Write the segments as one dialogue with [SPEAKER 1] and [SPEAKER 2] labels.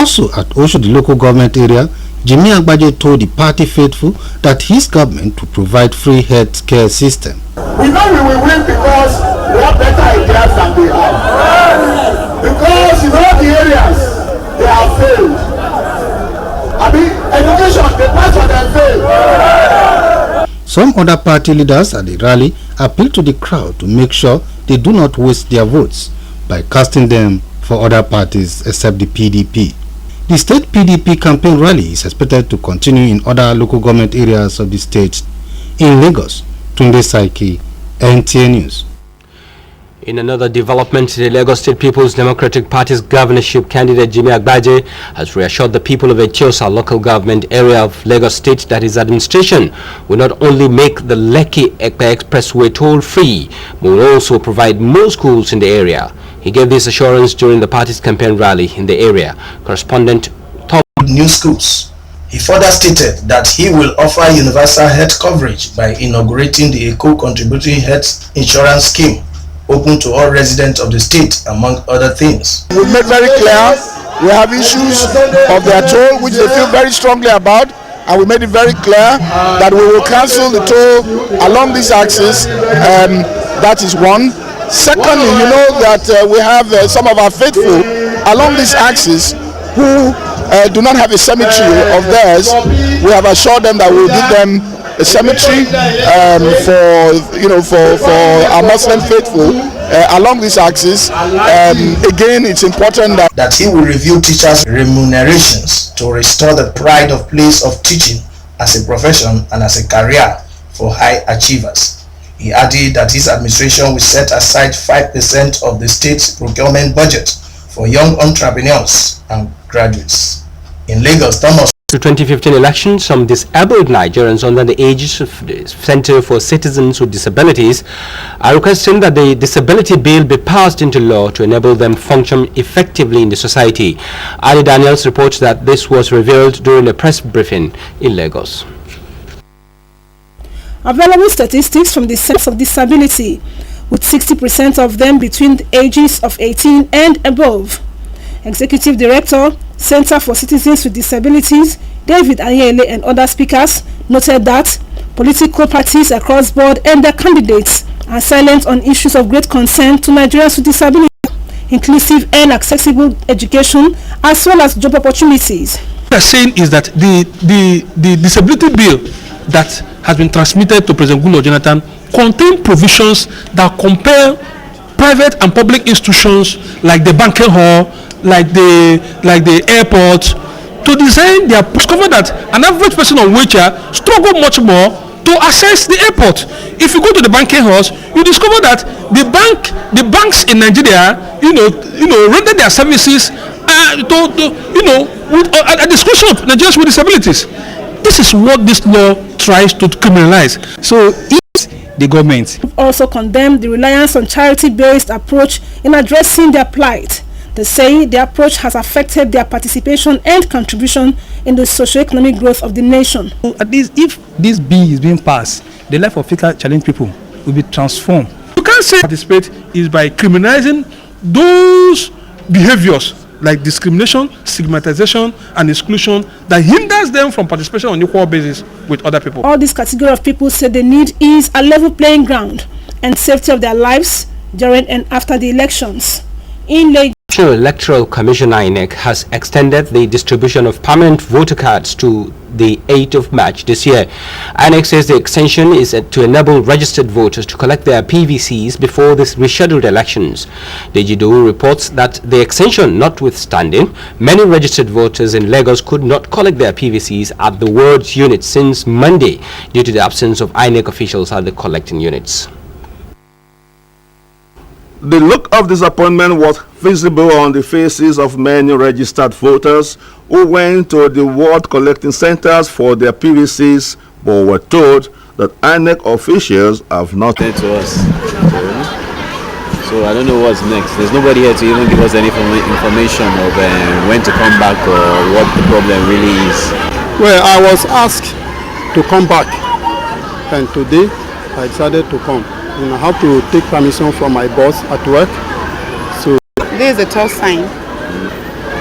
[SPEAKER 1] Also at Osho, the local government area, Jimmy Agbaje told the party faithful that his government will provide free health care system.
[SPEAKER 2] We know we will win because we have better ideas than they have. Because in all the areas, they have failed. I mean, education, the parts of them failed.
[SPEAKER 1] Some other party leaders at the rally appealed to the crowd to make sure they do not waste their votes by casting them for other parties except the PDP. The state PDP campaign rally is expected to continue in other local government areas of the state. In Lagos, Tunde Saiki, NTA News.
[SPEAKER 3] In another development, the Lagos State People's Democratic Party's governorship candidate Jimmy Agbaje has reassured the people of Etiosa local government area of Lagos State that his administration will not only make the Lekki-Ekpe Expressway toll-free, but will also provide more schools in the area. He gave this assurance during the party's campaign rally in the area. Correspondent Tom.
[SPEAKER 4] New schools. He further stated that he will offer universal health coverage by inaugurating the eco-contributory health insurance scheme open to all residents of the state, among other things.
[SPEAKER 2] We made very clear we have issues of their toll which they feel very strongly about, and we made it very clear that we will cancel the toll along this axis. That is one. Secondly, you know that we have some of our faithful along this axis who do not have a cemetery of theirs. We have assured them that we will give them a cemetery for our Muslim faithful along this axis. Again, it's important
[SPEAKER 4] that he will review teachers' remunerations to restore the pride of place of teaching as a profession and as a career for high achievers. He added that his administration will set aside 5% of the state's procurement budget for young entrepreneurs and graduates. In Lagos, Thomas.
[SPEAKER 3] To 2015 elections, some disabled Nigerians under the age of the Center for Citizens with Disabilities are requesting that the disability bill be passed into law to enable them function effectively in the society. Ali Daniels reports that this was revealed during a press briefing in Lagos.
[SPEAKER 5] Available statistics from the Centers of Disability, with 60% of them between the ages of 18 and above. Executive Director, Center for Citizens with Disabilities, David Ayele, and other speakers noted that political parties across board and their candidates are silent on issues of great concern to Nigerians with disabilities, inclusive and accessible education, as well as job opportunities.
[SPEAKER 6] What we are saying is that the disability bill that has been transmitted to President Goodluck Jonathan contain provisions that compel private and public institutions like the banking hall, like the airport, to design their discover that an average person on wheelchair struggle much more to access the airport. If you go to the banking halls, you discover that the banks in Nigeria, render their services at the discretion of Nigerians with disabilities. This is what this law tries to criminalize. So the government
[SPEAKER 5] also condemned the reliance on charity-based approach in addressing their plight. They say the approach has affected their participation and contribution in the socio-economic growth of the nation.
[SPEAKER 7] At least if this bill is being passed, the life of physically challenged people will be transformed.
[SPEAKER 6] You can't say participate is by criminalizing those behaviors like discrimination, stigmatization, and exclusion that hinders them from participation on equal basis with other people.
[SPEAKER 5] All this category of people say the need is a level playing ground and safety of their lives during and after the elections. In Lagos,
[SPEAKER 3] National Electoral Commission INEC has extended the distribution of permanent voter cards to the 8th of March this year. INEC says the extension is to enable registered voters to collect their PVCs before the rescheduled elections. Dejido reports that the extension notwithstanding, many registered voters in Lagos could not collect their PVCs at the wards unit since Monday due to the absence of INEC officials at the collecting units.
[SPEAKER 8] The look of disappointment was visible on the faces of many registered voters who went to the ward collecting centers for their PVCs but were told that INEC officials have not
[SPEAKER 9] to us. So I don't know what's next. There's nobody here to even give us any information of when to come back or what the problem really is.
[SPEAKER 10] Well, I was asked to come back, and today I decided to come. And I have to take permission from my boss at work. So
[SPEAKER 11] this is a tough sign.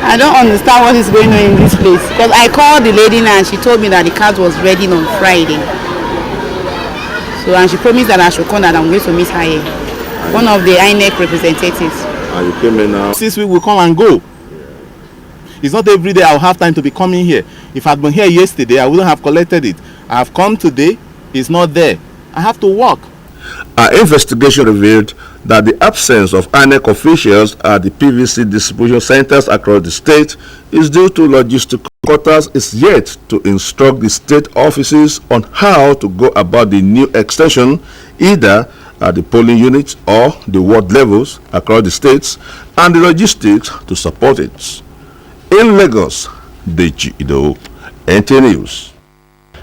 [SPEAKER 11] I don't understand what is going on in this place. Because I called the lady now and she told me that the card was ready on Friday. So, and she promised that I should come and I'm going to meet her here. One of the INEC representatives.
[SPEAKER 8] And you came in now.
[SPEAKER 12] Since we will come and go. It's not every day I'll have time to be coming here. If I'd been here yesterday, I wouldn't have collected it. I have come today, it's not there. I have to walk.
[SPEAKER 8] Our investigation revealed that the absence of INEC officials at the PVC distribution centers across the state is due to logistical quarters is yet to instruct the state offices on how to go about the new extension, either at the polling units or the ward levels across the states, and the logistics to support it. In Lagos, Deji Ido, NTA News.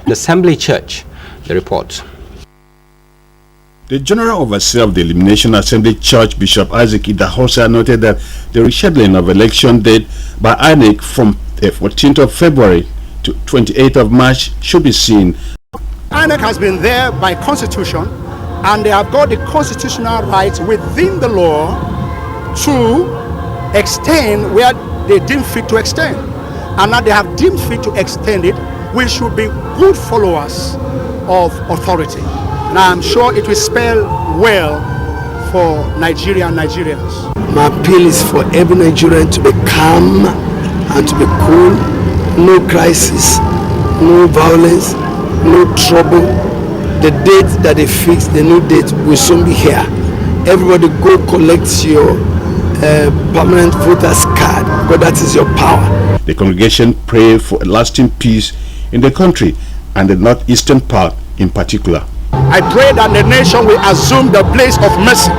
[SPEAKER 3] The Assembly Church, the report.
[SPEAKER 1] The General Overseer of the Elimination Assembly Church, Bishop Isaac Idahosa, noted that the rescheduling of election date by INEC from 14th of February to 28th of March should be seen.
[SPEAKER 10] INEC has been there by constitution, and they have got the constitutional rights within the law to extend where they deem fit to extend. And now they have deemed fit to extend it. We should be good followers of authority. And I'm sure it will spell well for Nigeria and Nigerians.
[SPEAKER 13] My appeal is for every Nigerian to be calm and to be cool. No crisis, no violence, no trouble. The date that they fixed, the new date, will soon be here. Everybody go collect your permanent voters card, because that is your power.
[SPEAKER 1] The congregation pray for a lasting peace in the country and the northeastern part in particular.
[SPEAKER 10] I pray that the nation will assume the place of mercy,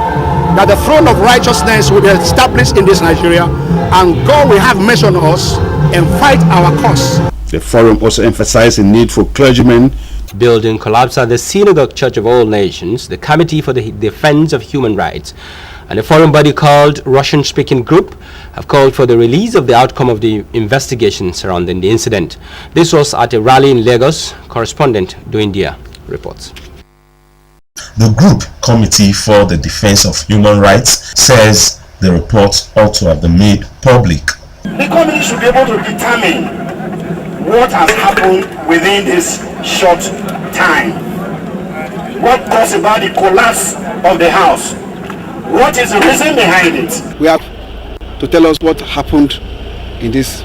[SPEAKER 10] that the throne of righteousness will be established in this Nigeria, and God will have mercy on us and fight our cause.
[SPEAKER 1] The forum also emphasized the need for clergymen.
[SPEAKER 3] Building collapse at the Synagogue Church of All Nations, the Committee for the Defense of Human Rights, and a foreign body called Russian-speaking group have called for the release of the outcome of the investigation surrounding the incident. This was at a rally in Lagos. Correspondent Do India reports.
[SPEAKER 14] The group Committee for the Defense of Human Rights says the report ought to have been made public.
[SPEAKER 15] The committee should be able to determine what has happened within this short time. What caused about the collapse of the house? What is the reason behind it?
[SPEAKER 10] We have to tell us what happened in this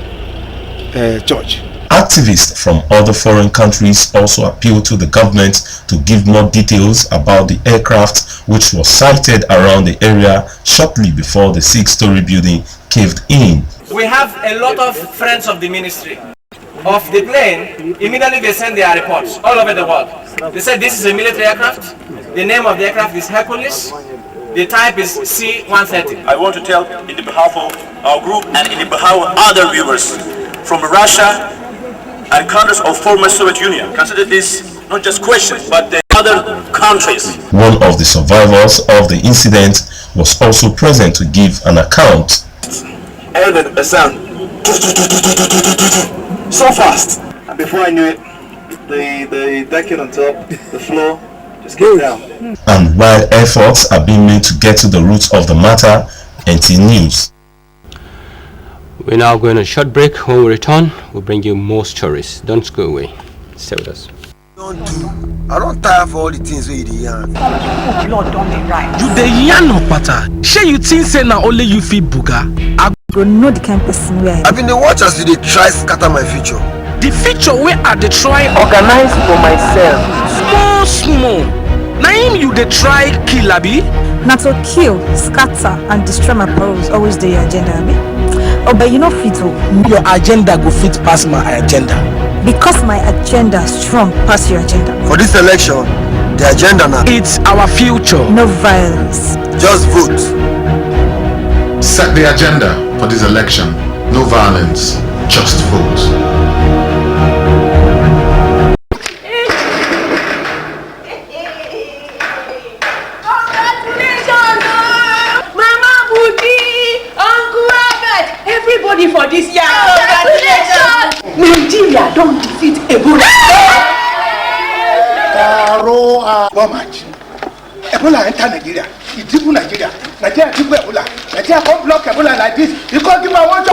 [SPEAKER 10] church.
[SPEAKER 14] Activists from other foreign countries also appeal to the government to give more details about the aircraft which was sighted around the area shortly before the 6-story building caved in.
[SPEAKER 16] We have a lot of friends of the ministry of the plane. Immediately they send their reports all over the world. They said this is a military aircraft. The name of the aircraft is Hercules. The type is C-130.
[SPEAKER 17] I want to tell in the behalf of our group and in the behalf of other viewers from Russia and countries of former Soviet Union, consider this not just questions but the other countries.
[SPEAKER 14] One of the survivors of the incident was also present to give an account.
[SPEAKER 17] And the sound so fast, and before I knew it, the decking on top, the floor just came down.
[SPEAKER 14] And while efforts are being made to get to the roots of the matter, NT News.
[SPEAKER 3] We're now going on a short break. When we return, we'll bring you more stories. Don't go away. Stay with us.
[SPEAKER 18] I don't tire for all the things we do.
[SPEAKER 19] Lord, don't be right. You the yarn of butter. Sure you think say now only you feel booga. I
[SPEAKER 18] go know the kind of person where I've been the watchers do they try scatter my future.
[SPEAKER 19] The future where I they try organize for myself. Small. Now you they try kill abi.
[SPEAKER 20] Not to kill, scatter and destroy my powers always the agenda abi. Oh, but you know fit to.
[SPEAKER 19] Your agenda go fit past my agenda.
[SPEAKER 20] Because my agenda strong past your agenda.
[SPEAKER 18] For this election, the agenda now.
[SPEAKER 19] It's our future.
[SPEAKER 20] No violence.
[SPEAKER 18] Just vote.
[SPEAKER 21] Set the agenda for this election. No violence. Just vote.
[SPEAKER 22] Everybody for this year. Nigeria don't defeat Ebola.
[SPEAKER 2] Ebola enter Nigeria. It deep Nigeria. Nigeria deep Ebola. Nigeria can't block Ebola like this. You can't give my one.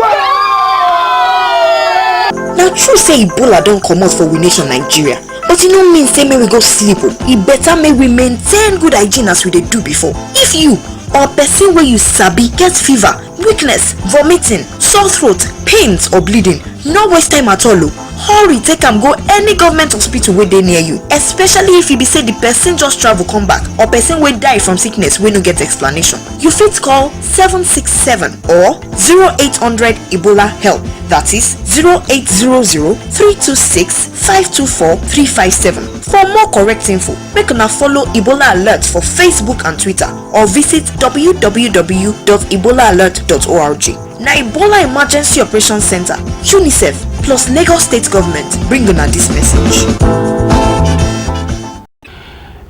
[SPEAKER 4] know say Ebola don't come out for we nation Nigeria, but e no mean say make we go sleep. E better make we maintain good hygiene as we dey do before. If you or person wey you sabi get fever, weakness, vomiting, sore throat, pains or bleeding, no waste time at all. Hurry take am go any government hospital wey dey near you, especially if e be say the person just travel come back or person wey die from sickness wey no get explanation. You fit call 767 or 0800 Ebola help, that is 0800 326 524 357. For more correct info, make una follow Ebola Alert for Facebook and Twitter or visit www.ebolaalert.org. Na Ebola Emergency Operations Center, UNICEF plus Lagos State Government bring una this message.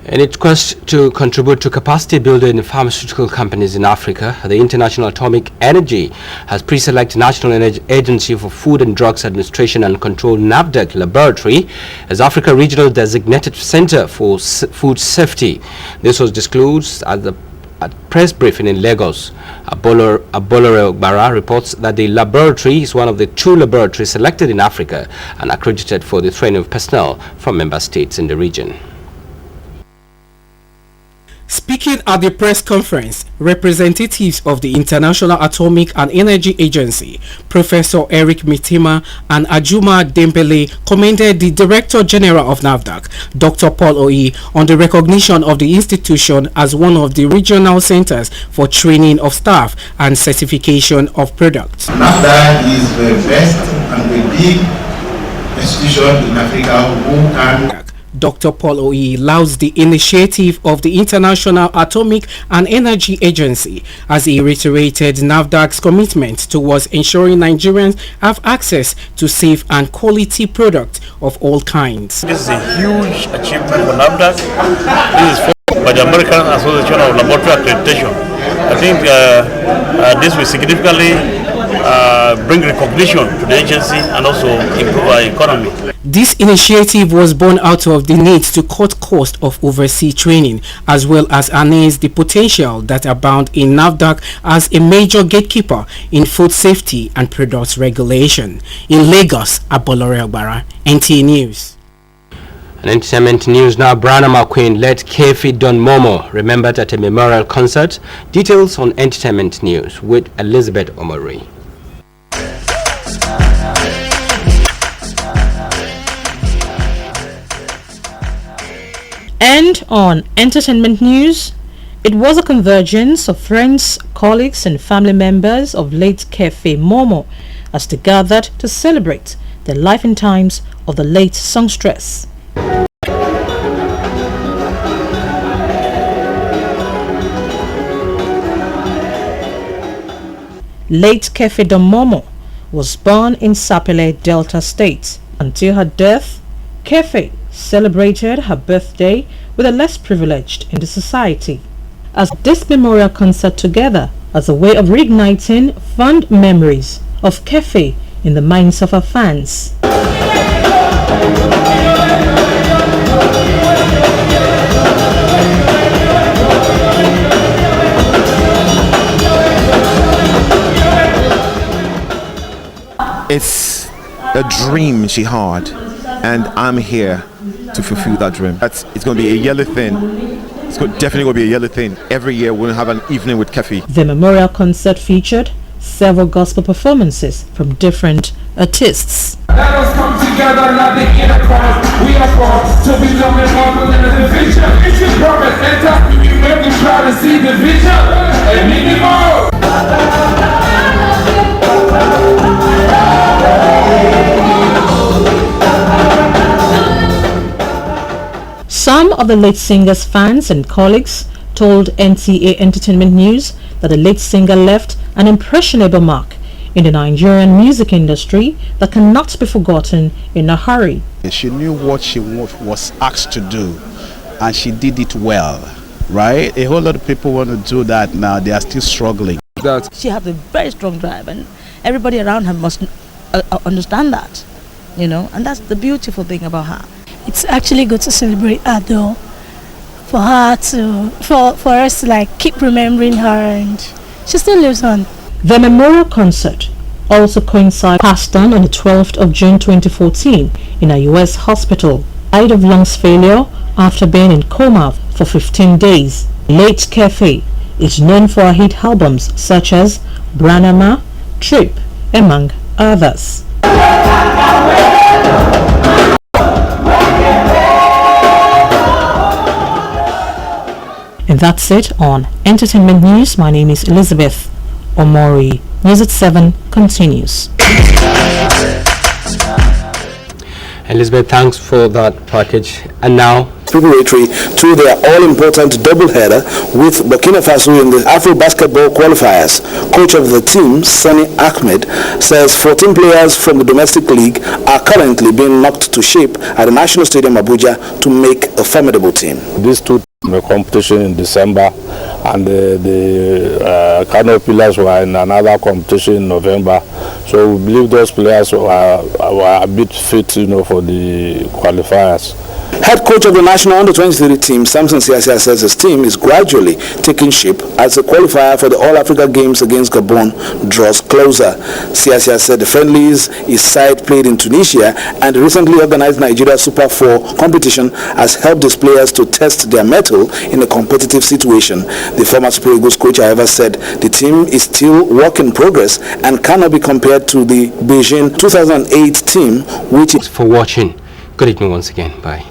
[SPEAKER 3] In its quest to contribute to capacity building in pharmaceutical companies in Africa, the International Atomic Energy has pre-selected National Energy Agency for Food and Drugs Administration and Control (NAFDAC) laboratory as Africa Regional Designated Center for Food Safety. This was disclosed at press briefing in Lagos. Abolore Ogbara reports that the laboratory is one of the 2 laboratories selected in Africa and accredited for the training of personnel from member states in the region.
[SPEAKER 7] Speaking at the press conference, representatives of the International Atomic and Energy Agency, Professor Eric Mitima and Ajuma Dembele, commended the Director General of NAFDAC, Dr. Paul Oyi, on the recognition of the institution as one of the regional centers for training of staff and certification of products.
[SPEAKER 23] NAFDAC is the best and the big institution in Africa who can.
[SPEAKER 7] Dr. Paul Oyi lauds the initiative of the International Atomic and Energy Agency as he reiterated NAFDAC's commitment towards ensuring Nigerians have access to safe and quality products of all kinds.
[SPEAKER 24] This is a huge achievement for NAFDAC. This is followed by the American Association of Laboratory Accreditation. I think this will significantly bring recognition to the agency and also improve our economy.
[SPEAKER 7] This initiative was born out of the need to cut cost of overseas training as well as harness the potential that abound in NAFDAC as a major gatekeeper in food safety and products regulation. In Lagos, Abolore Ogbara, NTA News.
[SPEAKER 3] And entertainment news now. Brianna McQueen led Kefi Don Momo remembered at a memorial concert. Details on entertainment news with Elizabeth Omori.
[SPEAKER 25] And on entertainment news, it was a convergence of friends, colleagues and family members of late Kefi Momo as they gathered to celebrate the life and times of the late songstress. Late Kefi Don Momo was born in Sapele, Delta State. Until her death, Kefi celebrated her birthday with the less privileged in the society. As this memorial concert together as a way of reigniting fond memories of Kefi in the minds of her fans.
[SPEAKER 26] It's a dream she had, and I'm here to fulfill that dream. It's going to be a yearly thing. It's definitely going to be a yearly thing. Every year we'll have an evening with Kefi.
[SPEAKER 25] The memorial concert featured several gospel performances from different artists.
[SPEAKER 27] Let us come together and not the enterprise. We are born to become involved in the vision. It's your purpose. Enter. You make me try to see the vision. And minimum.
[SPEAKER 25] Some of the late singer's fans and colleagues told NTA Entertainment News that the late singer left an impressionable mark in the Nigerian music industry that cannot be forgotten in a hurry.
[SPEAKER 28] She knew what she was asked to do, and she did it well, right? A whole lot of people want to do that now. They are still struggling.
[SPEAKER 29] She has a very strong drive, and everybody around her must understand that, you know, and that's the beautiful thing about her.
[SPEAKER 30] It's actually good to celebrate her though, for us to like keep remembering her, and she still lives on.
[SPEAKER 25] The memorial concert also coincide passed on the 12th of June 2014 in a US hospital. Died of lungs failure after being in coma for 15 days. Late Kefe is known for her hit albums such as Branama, Trip, among others. And that's it on Entertainment News. My name is Elizabeth Omori. News at 7 continues.
[SPEAKER 3] Elizabeth, thanks for that package. And now,
[SPEAKER 1] preparatory to their all-important doubleheader with Burkina Faso in the Afro Basketball qualifiers. Coach of the team, Sani Ahmed, says 14 players from the domestic league are currently being knocked to shape at the National Stadium Abuja to make a formidable team.
[SPEAKER 5] These two the competition in December, and the Kano Pillars were in another competition in November. So we believe those players were a bit fit, for the qualifiers.
[SPEAKER 1] Head coach of the national under-23 team, Samson Siasia, says his team is gradually taking shape as a qualifier for the All-Africa Games against Gabon draws closer. Siasia said the friendlies his side played in Tunisia and the recently organized Nigeria Super 4 competition has helped his players to test their mettle in a competitive situation. The former Super Eagles coach, however, said the team is still work in progress and cannot be compared to the Beijing 2008 team, which is...
[SPEAKER 3] for watching. Good evening once again. Bye.